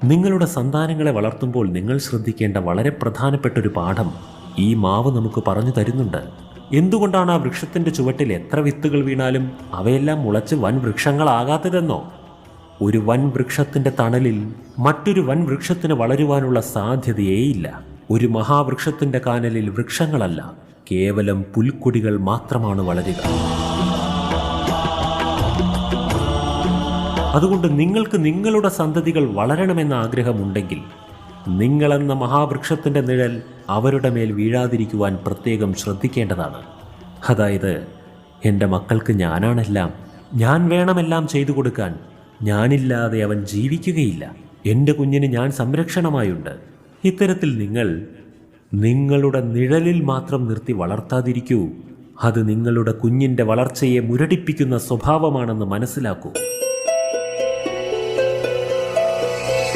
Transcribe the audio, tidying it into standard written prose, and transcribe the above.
നിങ്ങളുടെ സന്താനങ്ങളെ വളർത്തുമ്പോൾ നിങ്ങൾ ശ്രദ്ധിക്കേണ്ട വളരെ പ്രധാനപ്പെട്ട ഒരു പാഠം ഈ മാവ് നമുക്ക് പറഞ്ഞു തരുന്നുണ്ട്. എന്തുകൊണ്ടാണ് ആ വൃക്ഷത്തിൻ്റെ ചുവട്ടിൽ എത്ര വിത്തുകൾ വീണാലും അവയെല്ലാം മുളച്ച് വൻ വൃക്ഷങ്ങളാകാത്തതെന്നോ? ഒരു വൻ വൃക്ഷത്തിൻ്റെ തണലിൽ മറ്റൊരു വൻ വൃക്ഷത്തിന് വളരുവാനുള്ള സാധ്യതയേയില്ല. ഒരു മഹാവൃക്ഷത്തിൻ്റെ കാനലിൽ വൃക്ഷങ്ങളല്ല, കേവലം പുൽക്കൊടികൾ മാത്രമാണ് വളരുക. അതുകൊണ്ട് നിങ്ങൾക്ക് നിങ്ങളുടെ സന്തതികൾ വളരണമെന്ന ആഗ്രഹമുണ്ടെങ്കിൽ നിങ്ങളെന്ന മഹാവൃക്ഷത്തിൻ്റെ നിഴൽ അവരുടെ മേൽ വീഴാതിരിക്കുവാൻ പ്രത്യേകം ശ്രദ്ധിക്കേണ്ടതാണ്. അതായത്, എൻ്റെ മക്കൾക്ക് ഞാനാണെല്ലാം, ഞാൻ വേണമെല്ലാം ചെയ്തു കൊടുക്കാൻ, ഞാനില്ലാതെ അവൻ ജീവിക്കുകയില്ല, എൻ്റെ കുഞ്ഞിന് ഞാൻ സംരക്ഷണമായുണ്ട്. ഇത്തരത്തിൽ നിങ്ങൾ നിങ്ങളുടെ നിഴലിൽ മാത്രം നിർത്തി വളർത്താതിരിക്കൂ. അത് നിങ്ങളുടെ കുഞ്ഞിൻ്റെ വളർച്ചയെ മുരടിപ്പിക്കുന്ന സ്വഭാവമാണെന്ന് മനസ്സിലാക്കൂ.